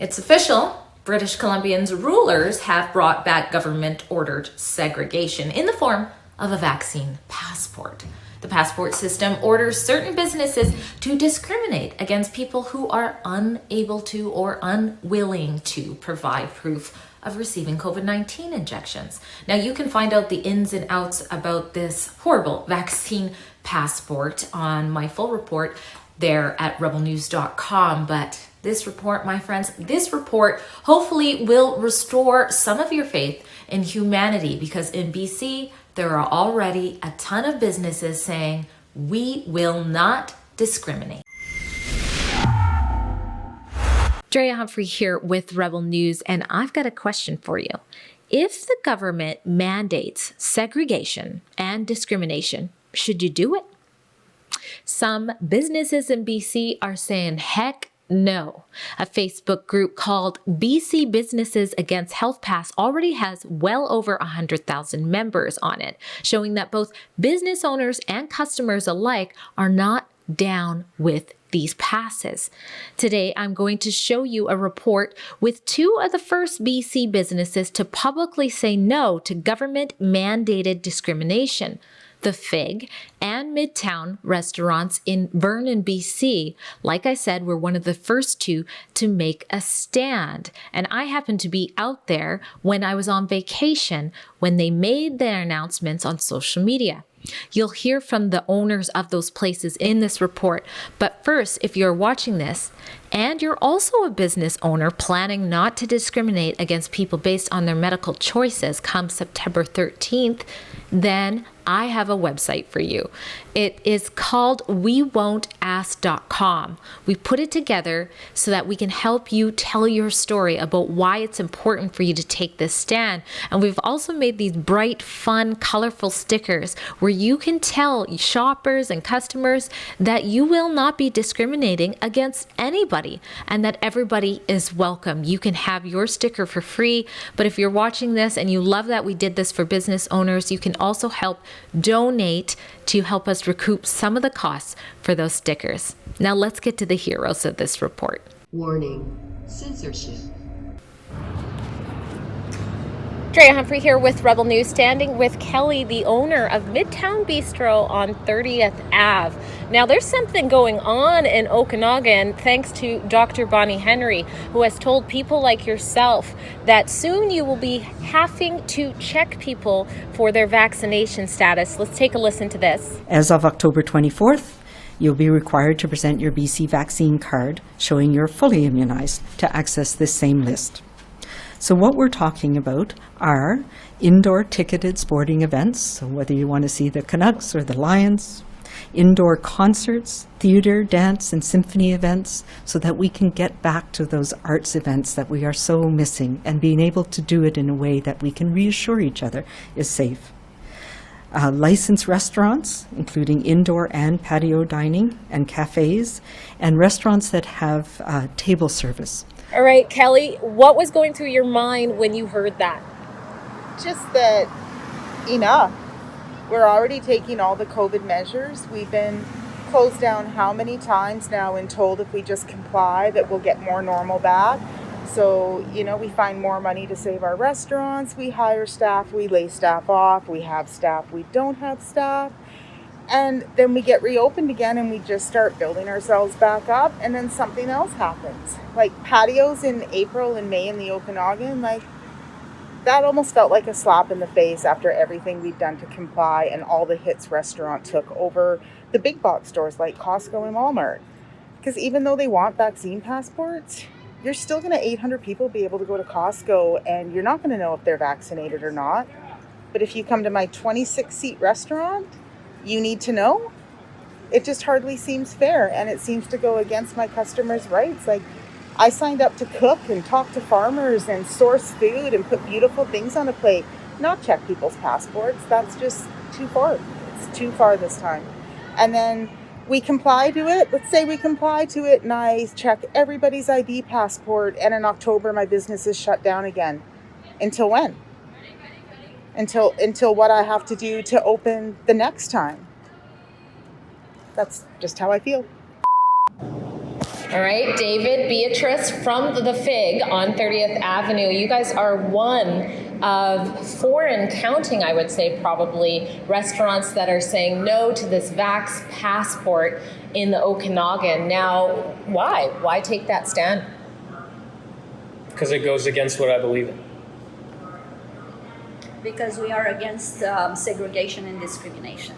It's official. British Columbia's rulers have brought back government-ordered segregation in the form of a vaccine passport. The passport system orders certain businesses to discriminate against people who are unable to or unwilling to provide proof of receiving COVID-19 injections. Now, you can find out the ins and outs about this horrible vaccine passport on my full report there at rebelnews.com. But this report, my friends, this report hopefully will restore some of your faith in humanity, because in BC, there are already a ton of businesses saying, we will not discriminate. Drea Humphrey here with Rebel News, and I've got a question for you. If the government mandates segregation and discrimination, should you do it? Some businesses in BC are saying, heck no. A Facebook group called BC Businesses Against Health Pass already has well over 100,000 members on it, showing that both business owners and customers alike are not down with these passes. Today, I'm going to show you a report with two of the first BC businesses to publicly say no to government-mandated discrimination. The Fig and Midtown restaurants in Vernon, BC, like I said, were one of the first two to make a stand. And I happened to be out there when I was on vacation when they made their announcements on social media. You'll hear from the owners of those places in this report. But first, if you're watching this and you're also a business owner planning not to discriminate against people based on their medical choices come September 13th, then I have a website for you. It is called wontask.com. We put it together so that we can help you tell your story about why it's important for you to take this stand. And we've also made these bright, fun, colorful stickers where you can tell shoppers and customers that you will not be discriminating against anybody and that everybody is welcome. You can have your sticker for free, but if you're watching this and you love that we did this for business owners, you can also help donate to help us recoup some of the costs for those stickers. Now let's get to the heroes of this report. Warning, censorship. Drea Humphrey here with Rebel News, standing with Kelly, the owner of Midtown Bistro on 30th Ave. Now, there's something going on in Okanagan thanks to Dr. Bonnie Henry, who has told people like yourself that soon you will be having to check people for their vaccination status. Let's take a listen to this. As of October 24th, you'll be required to present your BC vaccine card showing you're fully immunized to access this same list. So what we're talking about are indoor ticketed sporting events, so whether you want to see the Canucks or the Lions, indoor concerts, theater, dance, and symphony events, so that we can get back to those arts events that we are so missing and being able to do it in a way that we can reassure each other is safe. Licensed restaurants, including indoor and patio dining and cafes, and restaurants that have table service. All right, Kelly, what was going through your mind when you heard that? Just that enough. We're already taking all the COVID measures. We've been closed down how many times now and told if we just comply that we'll get more normal back. So, we find more money to save our restaurants. We hire staff, we lay staff off. We have staff, we don't have staff. And then we get reopened again and we just start building ourselves back up, and then something else happens. Like patios in April and May in the Okanagan, that almost felt like a slap in the face after everything we've done to comply and all the hits restaurant took over the big box stores like Costco and Walmart. Because even though they want vaccine passports, you're still going to 800 people be able to go to Costco and you're not going to know if they're vaccinated or not. But if you come to my 26-seat restaurant, you need to know. It just hardly seems fair, and it seems to go against my customers' rights. I signed up to cook and talk to farmers and source food and put beautiful things on a plate, not check people's passports. That's just too far. It's too far this time. And then we comply to it. Let's say we comply to it and I check everybody's ID passport, and in October my business is shut down again. Until when? Until what I have to do to open the next time. That's just how I feel. All right, David, Beatrice from the Fig on 30th Avenue. You guys are one of 4 and counting, I would say, probably, restaurants that are saying no to this Vax passport in the Okanagan. Now, why? Why take that stand? Because it goes against what I believe in. Because we are against segregation and discrimination.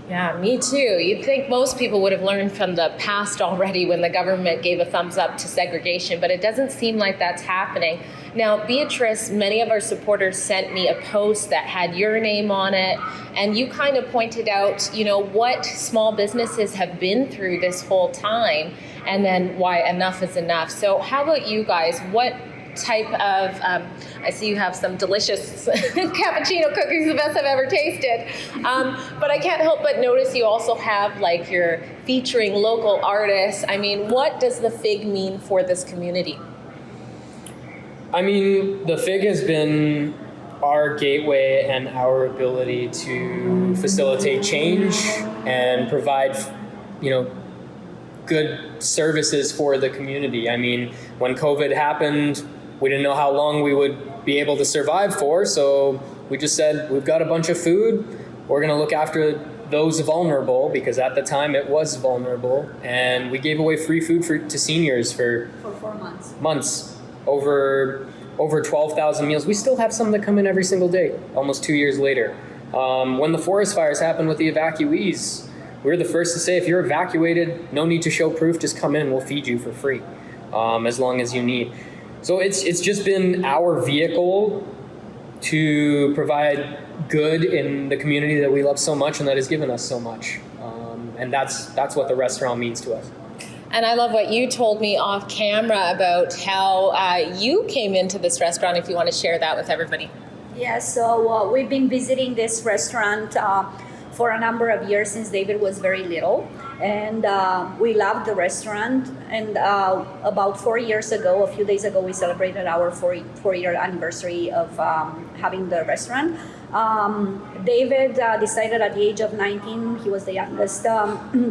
Yeah, me too. You'd think most people would have learned from the past already when the government gave a thumbs up to segregation, but it doesn't seem like that's happening. Now, Beatrice, many of our supporters sent me a post that had your name on it, and you kind of pointed out, what small businesses have been through this whole time, and then why enough is enough. So how about you guys? What type of, I see you have some delicious cappuccino cookies, the best I've ever tasted. But I can't help but notice you also have you're featuring local artists. I mean, what does the Fig mean for this community? I mean, the Fig has been our gateway and our ability to facilitate change and provide, good services for the community. I mean, when COVID happened, we didn't know how long we would be able to survive for, so we just said, we've got a bunch of food, we're going to look after those vulnerable, because at the time it was vulnerable, and we gave away free food to seniors for 4 months. Months, over 12,000 meals. We still have some that come in every single day, almost 2 years later. When the forest fires happened with the evacuees, we were the first to say, if you're evacuated, no need to show proof, just come in, we'll feed you for free, as long as you need. So it's just been our vehicle to provide good in the community that we love so much and that has given us so much. And that's what the restaurant means to us. And I love what you told me off camera about how you came into this restaurant, if you want to share that with everybody. Yeah, so we've been visiting this restaurant for a number of years since David was very little. And we loved the restaurant. And about 4 years ago, a few days ago, we celebrated our four-year anniversary of having the restaurant. David decided at the age of 19, he was the youngest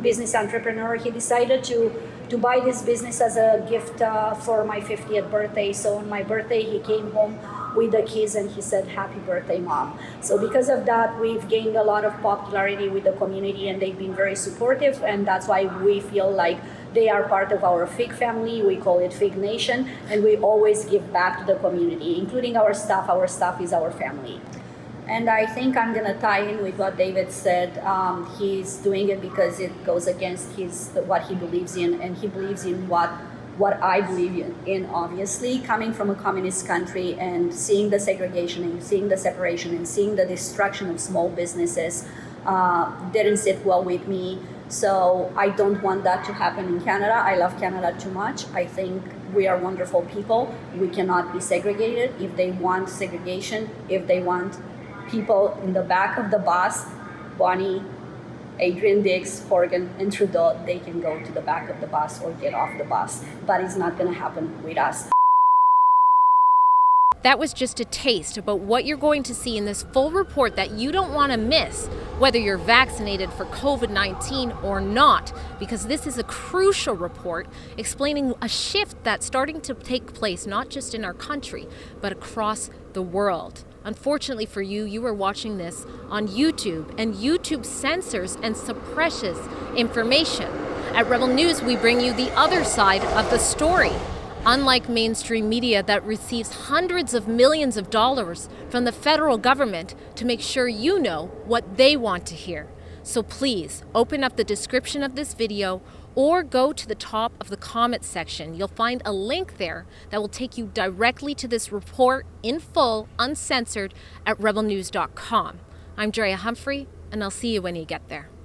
business entrepreneur. He decided to buy this business as a gift for my 50th birthday. So on my birthday, he came home with the kids and he said, "Happy birthday, Mom." So because of that, we've gained a lot of popularity with the community and they've been very supportive, and that's why we feel like they are part of our Fig family. We call it Fig Nation, and we always give back to the community, including our staff. Our staff is our family. And I think I'm going to tie in with what David said. He's doing it because it goes against what he believes in, and he believes in what I believe in, obviously. Coming from a communist country and seeing the segregation and seeing the separation and seeing the destruction of small businesses didn't sit well with me. So I don't want that to happen in Canada. I love Canada too much. I think we are wonderful people. We cannot be segregated. If they want segregation, if they want people in the back of the bus, Bonnie, Adrian Dix, Horgan, and Trudeau, they can go to the back of the bus or get off the bus. But it's not going to happen with us. That was just a taste about what you're going to see in this full report that you don't want to miss, whether you're vaccinated for COVID-19 or not, because this is a crucial report explaining a shift that's starting to take place not just in our country, but across the world. Unfortunately for you, you are watching this on YouTube, and YouTube censors and suppresses information. At Rebel News, we bring you the other side of the story. Unlike mainstream media that receives hundreds of millions of dollars from the federal government to make sure you know what they want to hear. So please open up the description of this video or go to the top of the comment section. You'll find a link there that will take you directly to this report in full, uncensored, at rebelnews.com. I'm Drea Humphrey, and I'll see you when you get there.